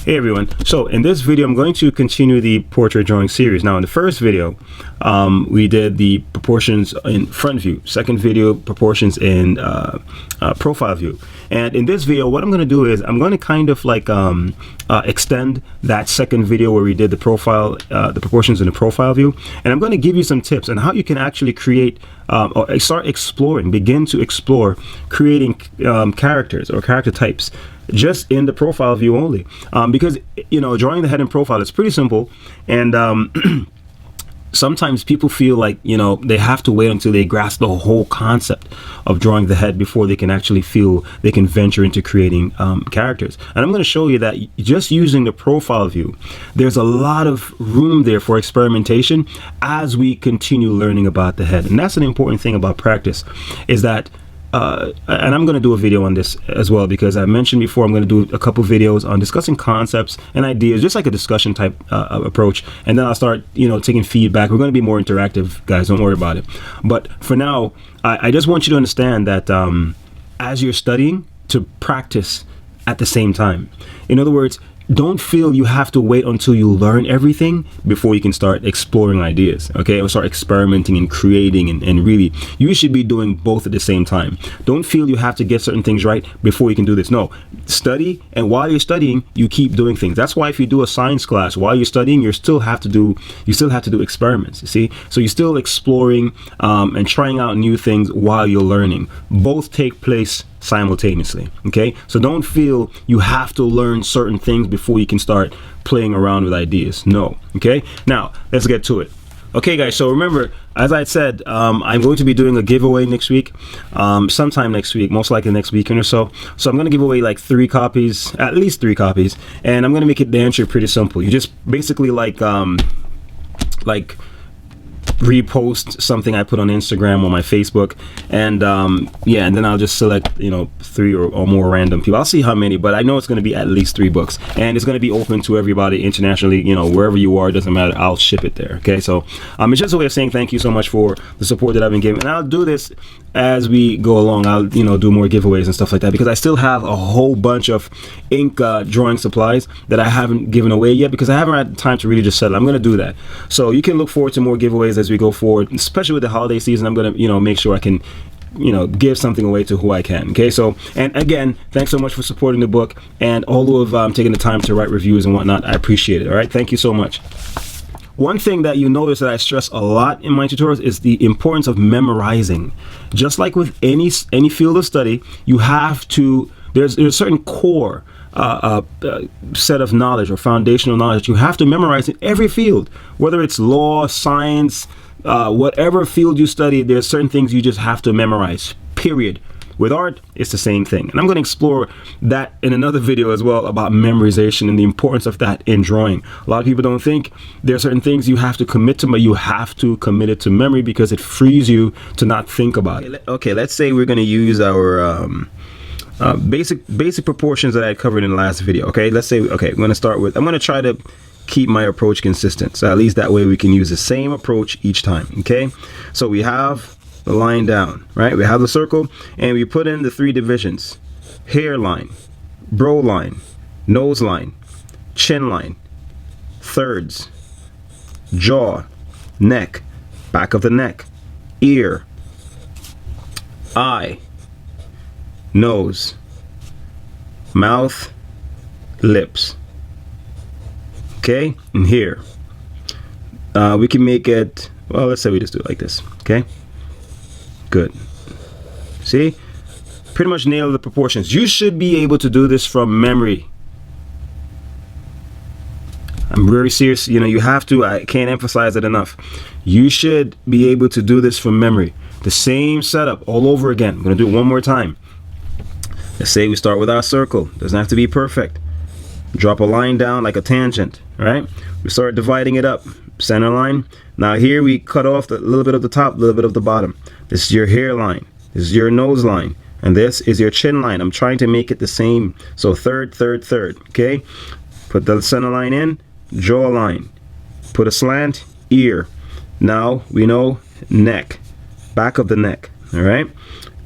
Hey everyone, so in this video I'm going to continue the portrait drawing series. Now in the first video we did the proportions in front view, second video proportions in profile view, and in this video what I'm going to do is I'm going to kind of like extend that second video where we did the profile, the proportions in the profile view, and I'm going to give you some tips on how you can actually create or start exploring, begin to explore creating characters or character types just in the profile view only, because drawing the head in profile is pretty simple, and sometimes people feel like they have to wait until they grasp the whole concept of drawing the head before they can actually feel they can venture into creating characters. And I'm going to show you that just using the profile view, there's a lot of room there for experimentation as we continue learning about the head. And that's an important thing about practice, is that and I'm going to do a video on this as well, because I mentioned before I'm going to do a couple videos on discussing concepts and ideas, just like a discussion type approach, and then I'll start taking feedback. We're going to be more interactive, guys, don't worry about it. But for now, I just want you to understand that as you're studying, to practice at the same time. In other words, don't feel you have to wait until you learn everything before you can start exploring ideas, okay, or start experimenting and creating, and really you should be doing both at the same time. Don't feel you have to get certain things right before you can do this. No, study, and while you're studying you keep doing things. That's why if you do a science class while you're studying, you still have to do experiments, you see. So you're still exploring and trying out new things while you're learning. Both take place simultaneously, okay? So don't feel you have to learn certain things before you can start playing around with ideas. No, okay? Now let's get to it. Okay guys, so remember, as I said, I'm going to be doing a giveaway next week, sometime next week, most likely next weekend or so. So I'm going to give away like 3 copies, at least 3 copies, and I'm going to make it, the answer pretty simple. You just basically like repost something I put on Instagram or my Facebook, and yeah, and then I'll just select 3 or more random people. I'll see how many, but I know it's going to be at least 3 books, and it's going to be open to everybody internationally. Wherever you are, it doesn't matter, I'll ship it there, okay? So it's just a way of saying thank you so much for the support that I've been giving, and I'll do this as we go along. I'll do more giveaways and stuff like that, because I still have a whole bunch of ink drawing supplies that I haven't given away yet, because I haven't had time to really just settle. I'm going to do that, so you can look forward to more giveaways as we go forward, especially with the holiday season. I'm going to make sure I can give something away to who I can, okay? So, and again, thanks so much for supporting the book, and all who have taken the time to write reviews and whatnot. I appreciate it. All right, thank you so much. One thing that you notice that I stress a lot in my tutorials is the importance of memorizing. Just like with any field of study, you have to, there's a certain core set of knowledge or foundational knowledge you have to memorize in every field, whether it's law, science, whatever field you study. There's certain things you just have to memorize, period. With art, it's the same thing, and I'm going to explore that in another video as well, about memorization and the importance of that in drawing. A lot of people don't think there are certain things you have to commit to, but you have to commit it to memory, because it frees you to not think about it. Okay, let's say we're going to use our basic proportions that I covered in the last video. Okay, let's say, okay, I'm going to try to keep my approach consistent, so at least that way we can use the same approach each time. Okay, so we have the line down, right? We have the circle, and we put in the 3 divisions: hairline, brow line, nose line, chin line, thirds, jaw, neck, back of the neck, ear, eye, nose, mouth, lips. Okay, and here we can make it, well, let's say we just do it like this. Okay, good. See, pretty much nail the proportions. You should be able to do this from memory. I'm very serious. You have to, I can't emphasize it enough. You should be able to do this from memory. The same setup all over again. I'm going to do it one more time. Let's say we start with our circle. Doesn't have to be perfect. Drop a line down like a tangent, right? We start dividing it up. Center line. Now here we cut off a little bit of the top, a little bit of the bottom. This is your hairline. This is your nose line. And this is your chin line. I'm trying to make it the same. So third, third, third. Okay? Put the center line in. Jaw line. Put a slant. Ear. Now we know neck. Back of the neck. Alright?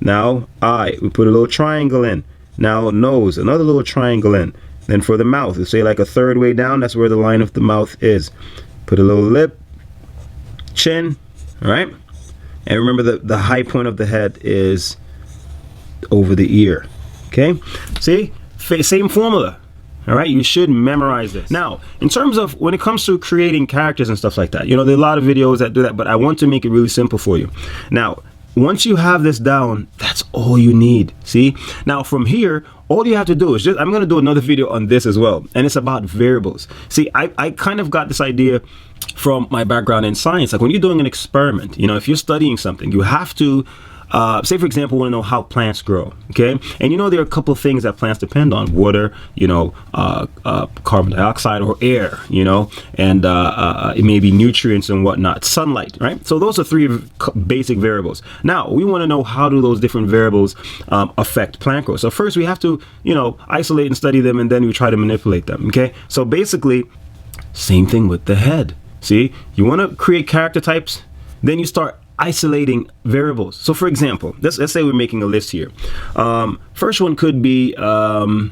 Now eye. We put a little triangle in. Now nose. Another little triangle in. Then for the mouth, say like a third way down, that's where the line of the mouth is. Put a little lip, chin, all right? And remember the high point of the head is over the ear, okay? See, same formula, all right? You should memorize this. Now, in terms of when it comes to creating characters and stuff like that, you know, there are a lot of videos that do that, but I want to make it really simple for you. Now, once you have this down, that's all you need. See, now from here, all you have to do is just, I'm going to do another video on this as well, and it's about variables. See, I kind of got this idea from my background in science. Like when you're doing an experiment, you know, if you're studying something, you have to say, for example, want to know how plants grow, okay? And you know, there are a couple of things that plants depend on: water, you know, carbon dioxide or air, you know, and it may be nutrients and whatnot, sunlight, right? So those are three basic variables. Now we want to know, how do those different variables affect plant growth? So first we have to, you know, isolate and study them, and then we try to manipulate them, okay? So basically, same thing with the head. See, you want to create character types, then you start isolating variables. So for example, let's say we're making a list here. First one could be oh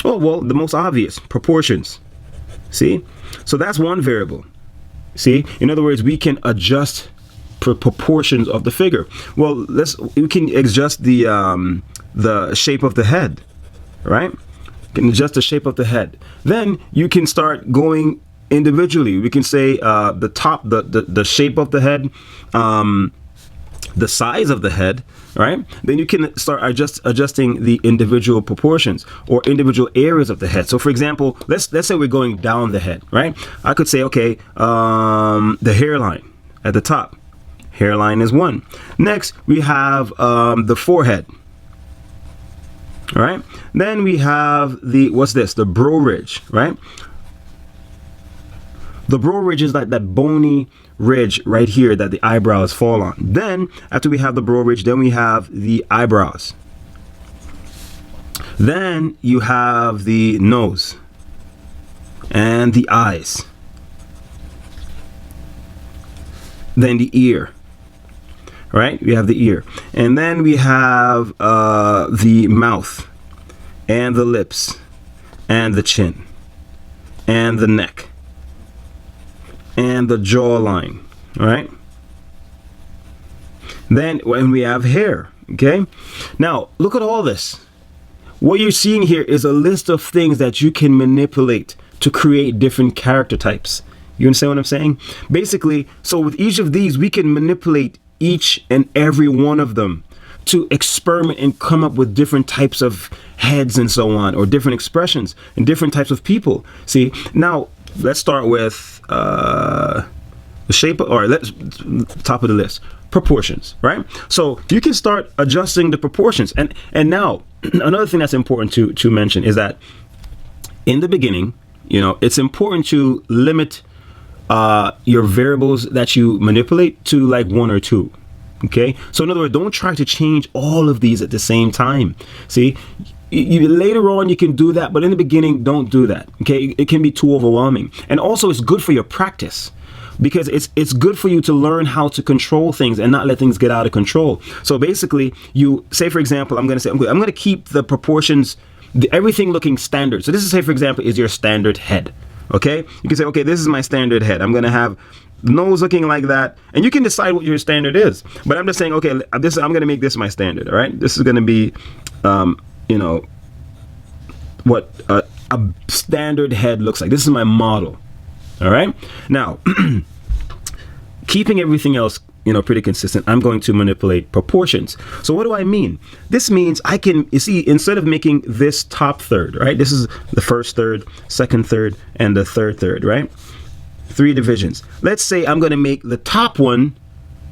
well, the most obvious, proportions. See, so that's one variable. See, in other words, we can adjust proportions of the figure. Well, we can adjust the shape of the head, right? You can adjust the shape of the head. Then you can start going individually. We can say the top, the shape of the head, the size of the head, right? Then you can start adjusting the individual proportions or individual areas of the head. So for example, let's say we're going down the head, right? I could say, okay, the hairline at the top. Hairline is 1. Next, we have the forehead. All right. Then we have what's this? The brow ridge, right? The brow ridge is like that bony ridge right here that the eyebrows fall on. Then after we have the brow ridge, then we have the eyebrows. Then you have the nose and the eyes. Then the ear. Right? We have the ear. And then we have the mouth and the lips and the chin and the neck and the jawline. All right? Then when we have hair, okay? Now, look at all this. What you're seeing here is a list of things that you can manipulate to create different character types. You understand what I'm saying? Basically, so with each of these, we can manipulate each and every one of them to experiment and come up with different types of heads and so on, or different expressions and different types of people. See, now let's start with the shape, or let's top of the list, proportions, right? So you can start adjusting the proportions. And now another thing that's important to mention is that in the beginning, you know, it's important to limit your variables that you manipulate to like 1 or 2. Okay, so in other words, don't try to change all of these at the same time. See, later on you can do that, but in the beginning, don't do that. Okay, it can be too overwhelming. And also, it's good for your practice, because it's good for you to learn how to control things and not let things get out of control. So basically, you say, for example, I'm going to keep the proportions, everything looking standard. So this is, say, for example, is your standard head. Okay, you can say, okay, this is my standard head. I'm going to have nose looking like that, and you can decide what your standard is. But I'm just saying, okay, I'm going to make this my standard. All right, this is going to be, you know, what a standard head looks like. This is my model. All right. Now, keeping everything else, you know, pretty consistent, I'm going to manipulate proportions. So what do I mean? This means I can, you see, instead of making this top third, right? This is the first third, second third, and the third third, right? 3 divisions. Let's say I'm going to make the top one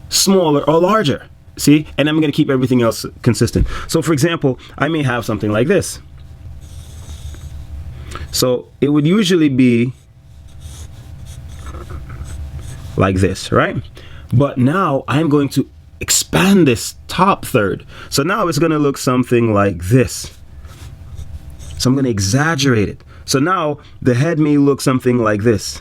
smaller or larger. See? And I'm going to keep everything else consistent. So for example, I may have something like this. So it would usually be like this, right? But now I'm going to expand this top third. So now it's going to look something like this. So I'm going to exaggerate it. So now the head may look something like this.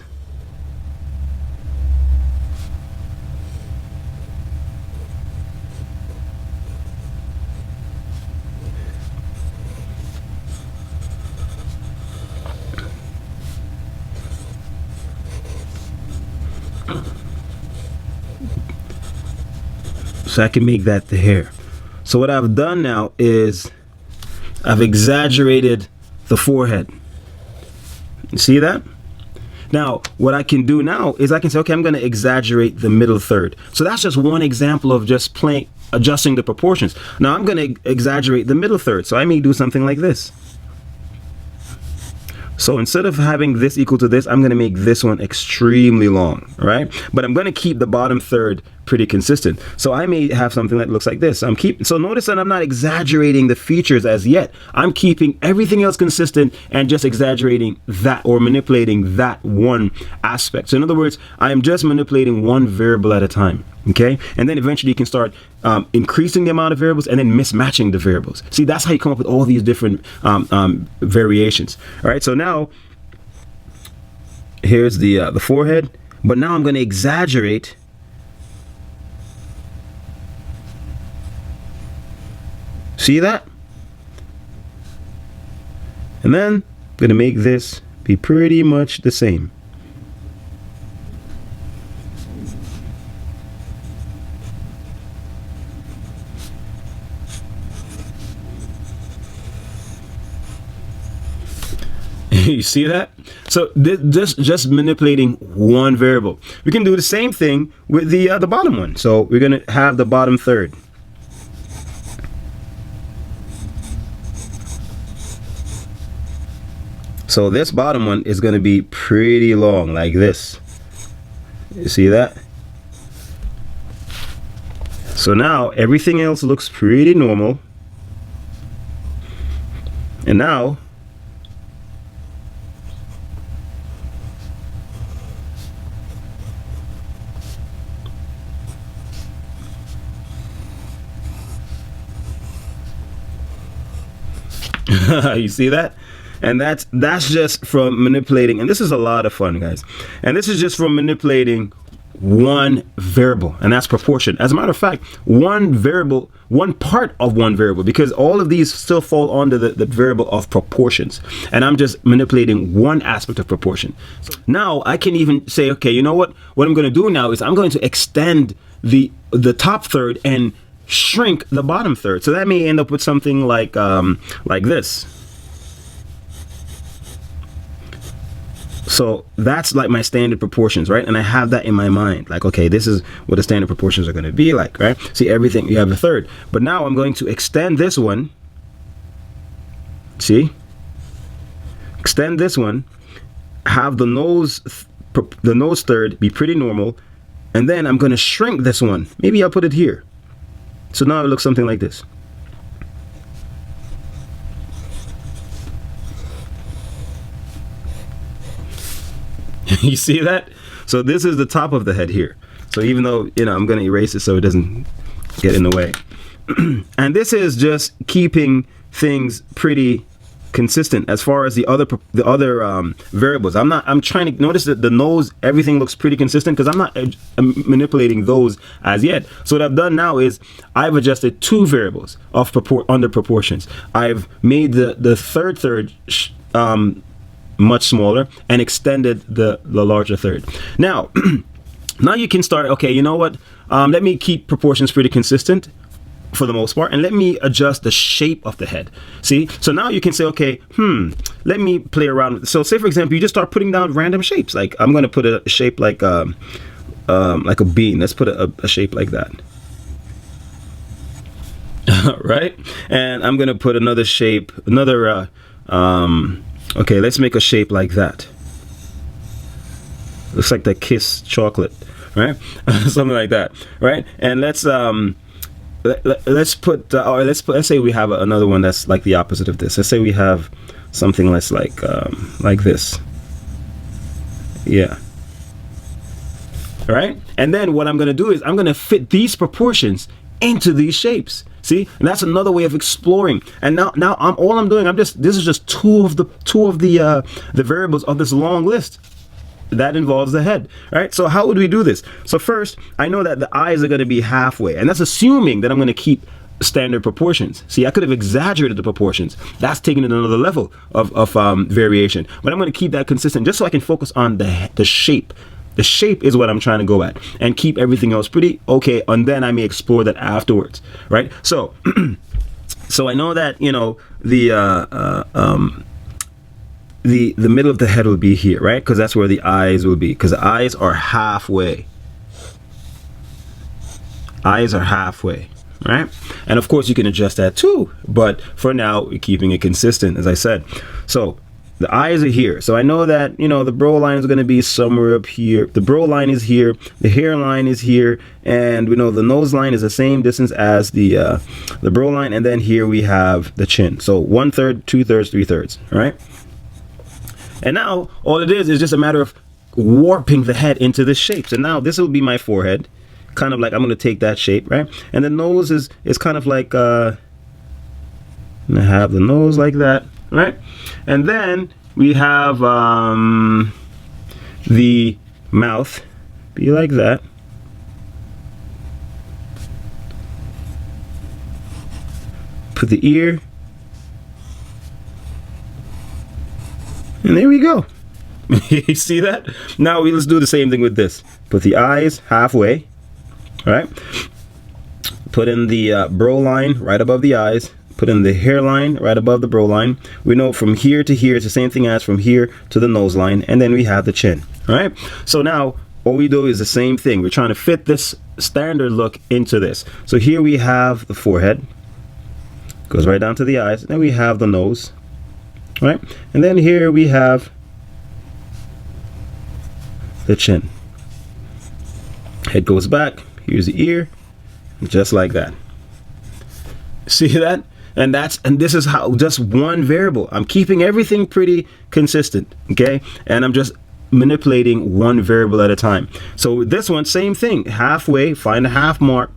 So I can make that the hair. So what I've done now is I've exaggerated the forehead. You see that? Now, what I can do now is I can say, okay, I'm going to exaggerate the middle third. So that's just one example of just adjusting the proportions. Now I'm going to exaggerate the middle third. So I may do something like this. So instead of having this equal to this, I'm going to make this one extremely long, right? But I'm going to keep the bottom third pretty consistent. So I may have something that looks like this. So notice that I'm not exaggerating the features as yet. I'm keeping everything else consistent and just exaggerating that, or manipulating that one aspect. So in other words, I am just manipulating one variable at a time. Okay, and then eventually you can start increasing the amount of variables and then mismatching the variables. See, that's how you come up with all these different variations. All right, so now here's the forehead, but now I'm going to exaggerate see that? And then I'm going to make this be pretty much the same. You see that? So this just manipulating one variable. We can do the same thing with the bottom one. So we're going to have the bottom third. So this bottom one is going to be pretty long, like this. You see that? So now everything else looks pretty normal. And now you see that? And that's just from manipulating, and this is a lot of fun, guys. And this is just from manipulating one variable, and that's proportion. As a matter of fact, one variable, one part of one variable, because all of these still fall under the variable of proportions, and I'm just manipulating one aspect of proportion. So now I can even say, okay, you know what I'm going to do now is I'm going to extend the top third and shrink the bottom third. So that may end up with something like this. So that's like my standard proportions, right? And I have that in my mind, like, okay, this is what the standard proportions are going to be like, right? See, everything, you have a third, but now I'm going to extend this one. See, extend this one, have the nose third be pretty normal, and then I'm going to shrink this one. Maybe I'll put it here. So now it looks something like this. You see that? So this is the top of the head here. So even though, you know, I'm going to erase it so it doesn't get in the way. And this is just keeping things pretty consistent as far as the other variables. I'm trying to notice that the nose, everything looks pretty consistent because I'm not manipulating those as yet. So what I've done now is I've adjusted two variables of under proportions. I've made the third much smaller and extended the larger third. Now now you can start, okay, you know what, let me keep proportions pretty consistent for the most part, and let me adjust the shape of the head. See, so now you can say, okay, let me play around with. So say for example, you just start putting down random shapes. Like I'm going to put a shape like a bean. Let's put a shape like that. Right? And I'm going to put another shape, okay, let's make a shape like that. Looks like the Kiss chocolate, right? Something like that, right? And let's say we have another one that's like the opposite of this. Let's say we have something that's like this. Yeah. All right. And then what I'm going to do is I'm going to fit these proportions into these shapes. See, and that's another way of exploring. And now this is just two of the variables of this long list that involves the head. Right? So how would we do this? So first, I know that the eyes are going to be halfway, and that's assuming that I'm going to keep standard proportions. See, I could have exaggerated the proportions. That's taking it another level of variation. But I'm going to keep that consistent just so I can focus on the shape The shape is what I'm trying to go at, and keep everything else pretty okay, and then I may explore that afterwards, right? So so I know that, you know, the middle of the head will be here, right? Because that's where the eyes will be, because the eyes are halfway. Eyes are halfway, right? And of course you can adjust that too, but for now we're keeping it consistent, as I said. So the eyes are here, so I know that, you know, the brow line is going to be somewhere up here. The brow line is here, the hairline is here, and we know the nose line is the same distance as the brow line, and then here we have the chin. So 1/3, 2/3, 3/3, right? And now all it is just a matter of warping the head into this shape. So now this will be my forehead, kind of like I'm going to take that shape, right? And the nose is kind of like I'm going to have the nose like that, right? And then we have the mouth be like that. Put the ear, and there we go. You see that? Now let's do the same thing with this. Put the eyes halfway, right? Put in the brow line right above the eyes. Put in the hairline right above the brow line. We know from here to here, it's the same thing as from here to the nose line, and then we have the chin, all right? So now what we do is the same thing. We're trying to fit this standard look into this. So here we have the forehead, goes right down to the eyes, and then we have the nose, right? And then here we have the chin. Head goes back, here's the ear, just like that. See that? And this is how, just one variable. I'm keeping everything pretty consistent, okay? And I'm just manipulating one variable at a time. So this one, same thing, halfway, find a half mark,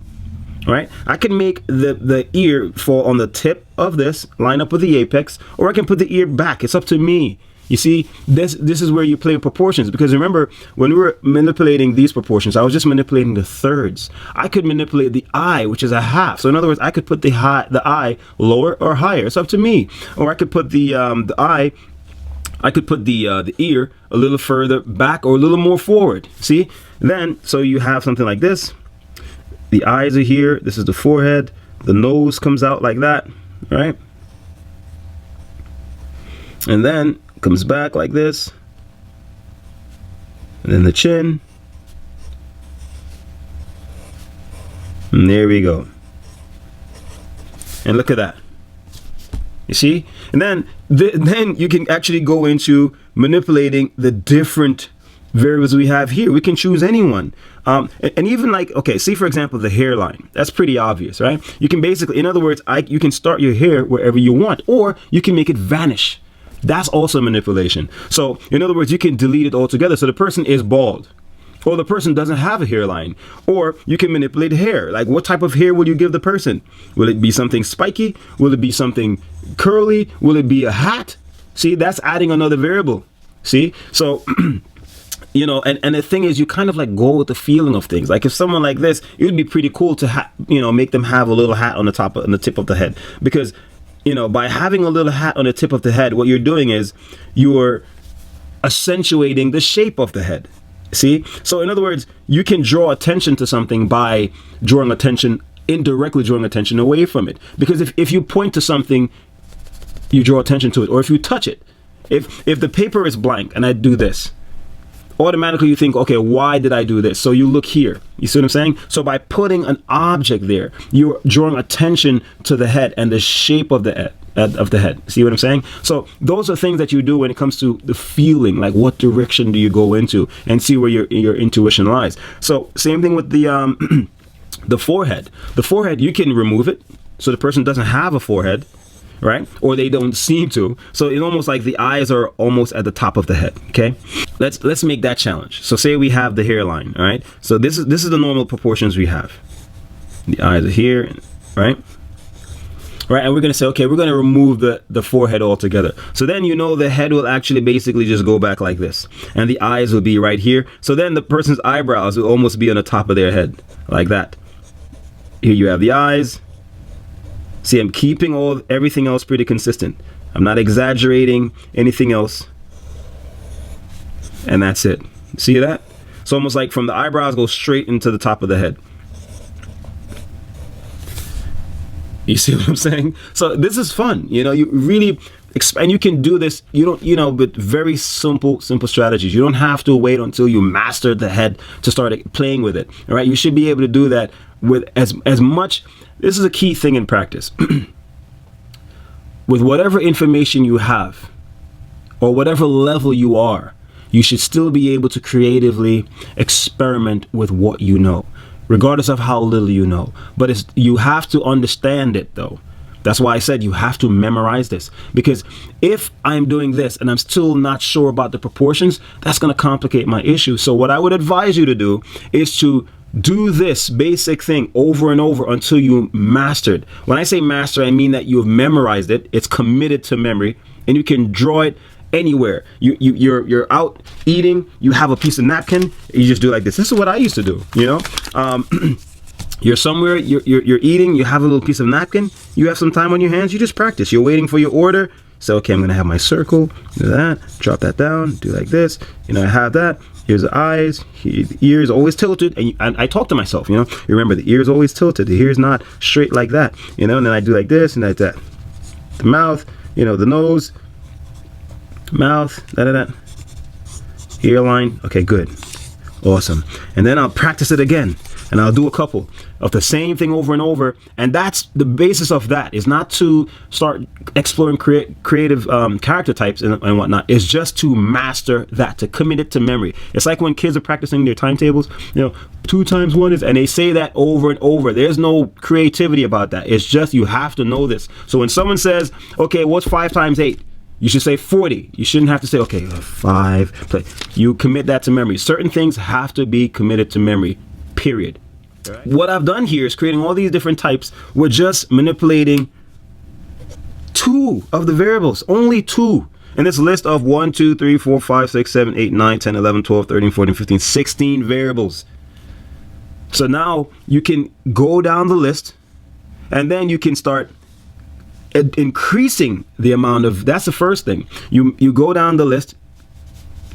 right? I can make the ear fall on the tip of this, line up with the apex, or I can put the ear back. It's up to me. You see, this is where you play with proportions, because remember, when we were manipulating these proportions, I was just manipulating the thirds. I could manipulate the eye, which is a half. So in other words, I could put the eye lower or higher. It's up to me. Or I could put the eye, I could put the ear a little further back or a little more forward. See? Then, so you have something like this. The eyes are here. This is the forehead. The nose comes out like that, right? And then comes back like this, and then the chin, and there we go. And look at that, you see? And then then you can actually go into manipulating the different variables we have here. We can choose anyone, and even like, okay, see for example the hairline. That's pretty obvious, right? You can basically, in other words, you can start your hair wherever you want, or you can make it vanish. That's also manipulation. So in other words, you can delete it altogether. So the person is bald, or the person doesn't have a hairline, or you can manipulate hair. Like, what type of hair will you give the person? Will it be something spiky? Will it be something curly? Will it be a hat? See, that's adding another variable. See, so you know, and the thing is, you kind of like go with the feeling of things. Like if someone like this, it would be pretty cool to make them have a little hat on the tip of the head, because you know, by having a little hat on the tip of the head, what you're doing is you're accentuating the shape of the head. See? So in other words, you can draw attention to something by indirectly drawing attention away from it. Because if you point to something, you draw attention to it. Or if you touch it, if the paper is blank and I do this, automatically you think, okay, why did I do this? So you look here. You see what I'm saying? So by putting an object there, you're drawing attention to the head and the shape of the head. See what I'm saying? So those are things that you do when it comes to the feeling, like what direction do you go into, and see where your intuition lies. So same thing with the the forehead. The forehead, you can remove it so the person doesn't have a forehead, right? Or they don't seem to. So it's almost like the eyes are almost at the top of the head. Okay, let's make that challenge. So say we have the hairline, all right? So this is the normal proportions we have. The eyes are here, right? Right, and we're gonna say, okay, we're gonna remove the forehead altogether. So then you know the head will actually basically just go back like this, and the eyes will be right here. So then the person's eyebrows will almost be on the top of their head, like that. Here you have the eyes. See, I'm keeping everything else pretty consistent. I'm not exaggerating anything else. And that's it. See that? So almost like from the eyebrows go straight into the top of the head. You see what I'm saying? So this is fun. You know, you really and you can do this. You don't, you know, with very simple strategies. You don't have to wait until you master the head to start playing with it. All right, you should be able to do that with as much. This is a key thing in practice. With whatever information you have, or whatever level you are, you should still be able to creatively experiment with what you know, regardless of how little you know. But you have to understand it, though. That's why I said you have to memorize this, because if I'm doing this and I'm still not sure about the proportions, that's going to complicate my issue. So what I would advise you to do is to do this basic thing over and over until you master it. When I say master, I mean that you've memorized it. It's committed to memory, and you can draw it anywhere. You're out eating, you have a piece of napkin, you just do like this. This is what I used to do, you know. You're somewhere, you're eating, you have a little piece of napkin, you have some time on your hands, you just practice. You're waiting for your order. So, okay, I'm gonna have my circle, do that, drop that down, do like this, you know, I have that. Here's the eyes, the ears always tilted, and I talk to myself, you know, you remember the ears always tilted, the ears not straight like that, you know, and then I do like this and like that. The mouth, you know, the nose, mouth, hairline, okay, good, awesome. And then I'll practice it again, and I'll do a couple of the same thing over and over. And that's the basis of that, is not to start exploring creative character types and whatnot. It's just to master that, to commit it to memory. It's like when kids are practicing their timetables, you know, 2 times 1 is, and they say that over and over. There's no creativity about that. It's just, you have to know this. So when someone says, okay, what's 5 times 8? You should say 40. You shouldn't have to say, okay, 5. You commit that to memory. Certain things have to be committed to memory, period. Right. What I've done here is creating all these different types. We're just manipulating 2 of the variables, only 2. In this list of 1, 2, 3, 4, 5, 6, 7, 8, 9, 10, 11, 12, 13, 14, 15, 16 variables. So now you can go down the list, and then you can start increasing the amount of, that's the first thing. You go down the list,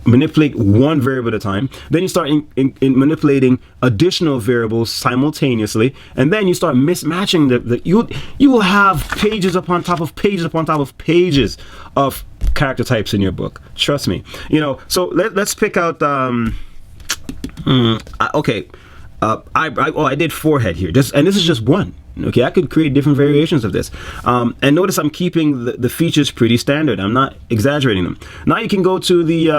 manipulate 1 variable at a time, then you start in manipulating additional variables simultaneously, and then you start mismatching you will have pages upon top of pages upon top of pages of character types in your book. Trust me. You know, so let's pick out okay, I did forehead here, and this is just one. Okay, I could create different variations of this. And notice I'm keeping the features pretty standard. I'm not exaggerating them. Now you can go to the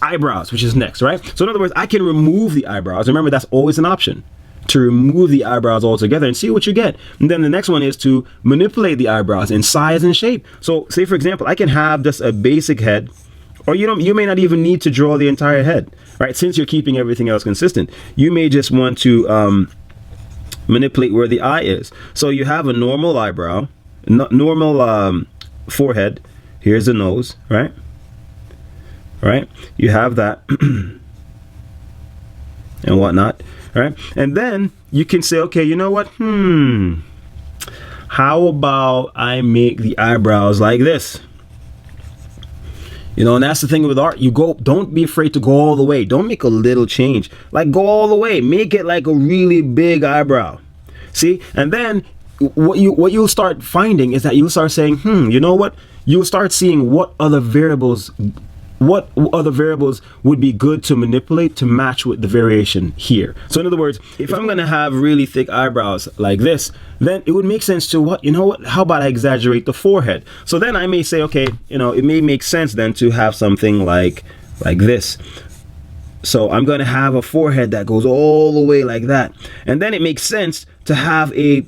eyebrows, which is next, right? So in other words, I can remove the eyebrows. Remember, that's always an option, to remove the eyebrows altogether and see what you get. And then the next one is to manipulate the eyebrows in size and shape. So say, for example, I can have just a basic head, or you may not even need to draw the entire head, right? Since you're keeping everything else consistent, you may just want to manipulate where the eye is. So you have a normal eyebrow, normal forehead. Here's the nose, right? Right? You have that and whatnot, right? And then you can say, okay, you know what? How about I make the eyebrows like this? You know, and that's the thing with art. Don't be afraid to go all the way. Don't make a little change. Like, go all the way. Make it like a really big eyebrow. See? And then what you'll start finding is that you'll start saying, you know what? You'll start seeing what other variables would be good to manipulate to match with the variation here. So in other words, if I'm going to have really thick eyebrows like this, then it would make sense to how about I exaggerate the forehead? So then I may say, okay, you know, it may make sense then to have something like this. So I'm going to have a forehead that goes all the way like that. And then it makes sense to have and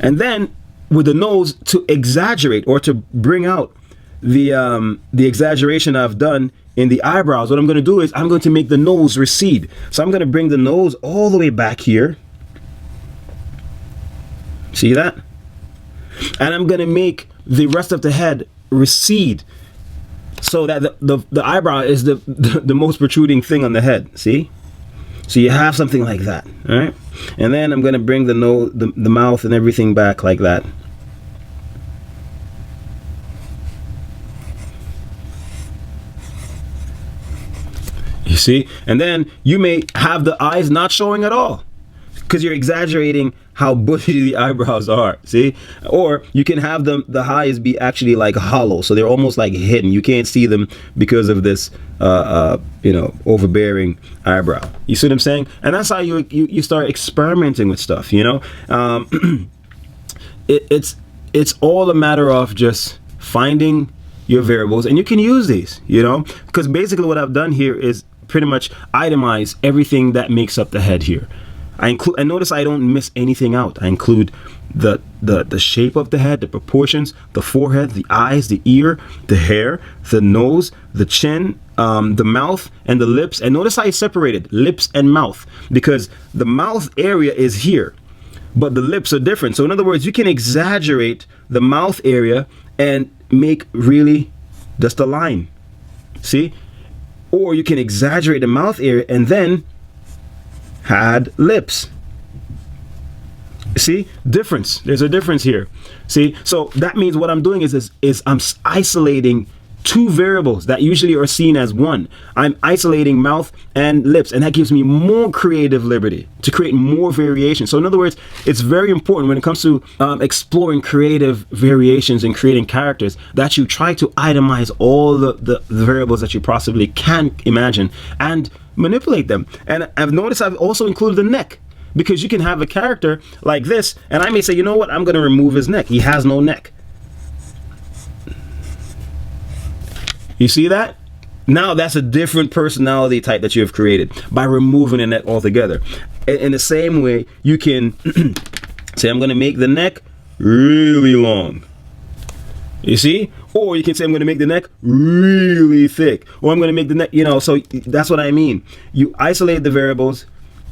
then with the nose to exaggerate or to bring out the exaggeration I've done in the eyebrows. What I'm going to do is I'm going to make the nose recede. So I'm going to bring the nose all the way back here. See that? And I'm going to make the rest of the head recede so that the eyebrow is the most protruding thing on the head. See? So you have something like that, all right? And then I'm going to bring the nose, the mouth and everything back like that. See? And then you may have the eyes not showing at all because you're exaggerating how bushy the eyebrows are. See? Or you can have the eyes be actually like hollow, so they're almost like hidden. You can't see them because of this overbearing eyebrow. You see what I'm saying? And that's how you start experimenting with stuff, you know? It's all a matter of just finding your variables, and you can use these, you know, because basically what I've done here is pretty much itemize everything that makes up the head here. I include, and notice I don't miss anything out. I include the shape of the head, the proportions, the forehead, the eyes, the ear, the hair, the nose, the chin, the mouth, and the lips. And notice I separated lips and mouth, because the mouth area is here, but the lips are different. So in other words, you can exaggerate the mouth area and make really just a line. See? Or you can exaggerate the mouth area and then add lips. See? Difference. There's a difference here. See? So that means what I'm doing is I'm isolating two variables that usually are seen as one. I'm isolating mouth and lips, and that gives me more creative liberty to create more variation. So in other words, it's very important when it comes to exploring creative variations and creating characters that you try to itemize all the variables that you possibly can imagine and manipulate them. And I've noticed I've also included the neck, because you can have a character like this and I may say, you know what, I'm going to remove his neck. He has no neck. You see that? Now that's a different personality type that you have created by removing the neck altogether. In the same way, you can say, I'm going to make the neck really long. You see? Or you can say, I'm going to make the neck really thick. Or I'm going to make the neck, you know, so that's what I mean. You isolate the variables.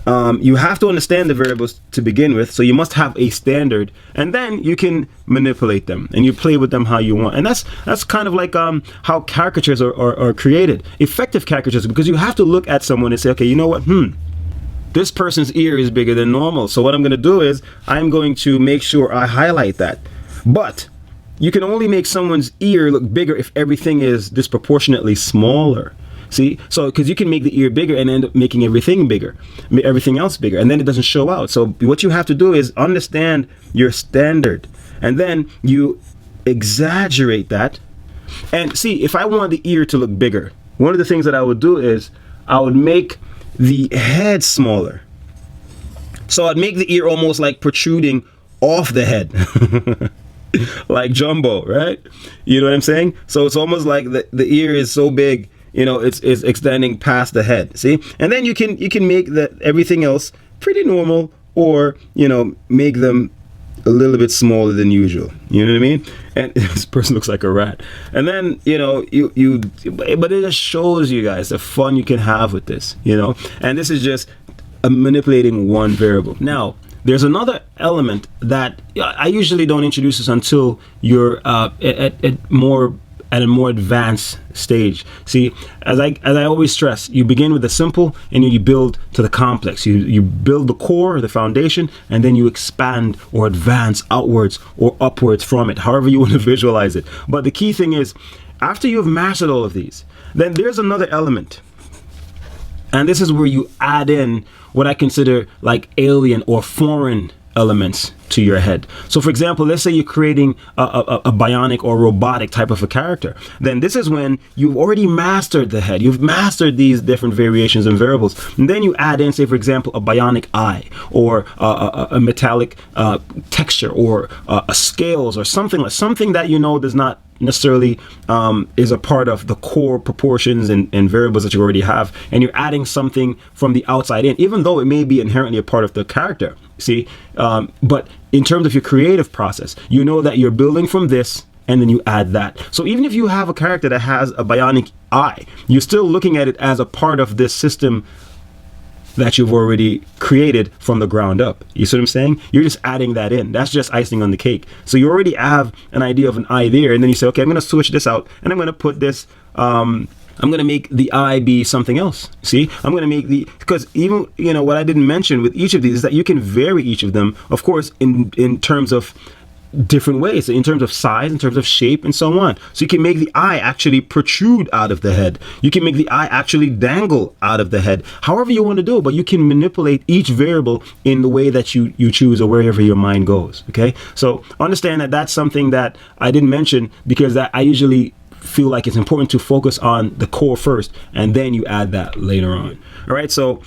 You have to understand the variables to begin with, so you must have a standard, and then you can manipulate them and you play with them how you want. And that's kind of like how caricatures are created, effective caricatures, because you have to look at someone and say, okay, you know what, this person's ear is bigger than normal, so what I'm going to do is I'm going to make sure I highlight that. But you can only make someone's ear look bigger if everything is disproportionately smaller. See, so because you can make the ear bigger and end up making everything bigger, everything else bigger, and then it doesn't show out. So what you have to do is understand your standard, and then you exaggerate that. And see, if I want the ear to look bigger, one of the things that I would do is I would make the head smaller. So I'd make the ear almost like protruding off the head. Like Jumbo, right? You know what I'm saying? So it's almost like the ear is so big, you know, it's extending past the head. See? And then you can make everything else pretty normal, or, you know, make them a little bit smaller than usual. You know what I mean? And this person looks like a rat. And then, you know, but it just shows you guys the fun you can have with this, you know? And this is just manipulating one variable. Now, there's another element that I usually don't introduce this until you're at a more advanced stage. See, as I always stress, you begin with the simple and you build to the complex. You build the core, the foundation, and then you expand or advance outwards or upwards from it, however you want to visualize it. But the key thing is, after you've mastered all of these, then there's another element. And this is where you add in what I consider like alien or foreign elements to your head. So for example, let's say you're creating a bionic or robotic type of a character. Then this is when you've already mastered the head. You've mastered these different variations and variables. And then you add in, say for example, a bionic eye, or a metallic texture, or a scales, or something that you know does not necessarily is a part of the core proportions and variables that you already have, and you're adding something from the outside in, even though it may be inherently a part of the character. See, but in terms of your creative process, you know that you're building from this, and then you add that. So even if you have a character that has a bionic eye, you're still looking at it as a part of this system that you've already created from the ground up. You see what I'm saying? You're just adding that in. That's just icing on the cake. So you already have an idea of an eye there, and then you say, okay, I'm going to switch this out, and I'm going to put this, I'm going to make the eye be something else. See, I'm going to make because even, you know, what I didn't mention with each of these is that you can vary each of them, of course, in terms of different ways in terms of size, in terms of shape, and so on. So you can make the eye actually protrude out of the head. You can make the eye actually dangle out of the head, however you want to do it, but you can manipulate each variable in the way that you choose or wherever your mind goes. Okay, so understand that that's something that I didn't mention, because that I usually feel like it's important to focus on the core first, and then you add that later on. All right, so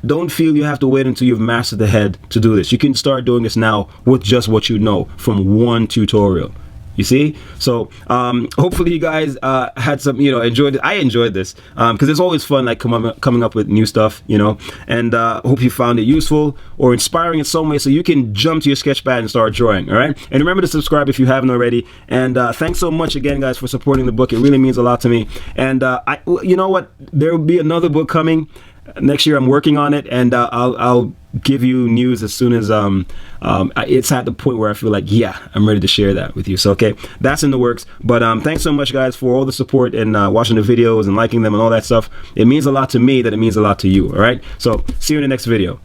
don't feel you have to wait until you've mastered the head to do this. You can start doing this now with just what you know from one tutorial. You see? So hopefully you guys had some, enjoyed it. I enjoyed this because it's always fun, like coming up with new stuff, and hope you found it useful or inspiring in some way, so you can jump to your sketchpad and start drawing. All right, and remember to subscribe if you haven't already, and thanks so much again, guys, for supporting the book. It really means a lot to me. And you know what, there will be another book coming next year. I'm working on it, and I'll give you news as soon as it's at the point where I feel like, yeah, I'm ready to share that with you. So okay, that's in the works. But thanks so much, guys, for all the support and watching the videos and liking them and all that stuff. It means a lot to me that it means a lot to you. All right, so see you in the next video.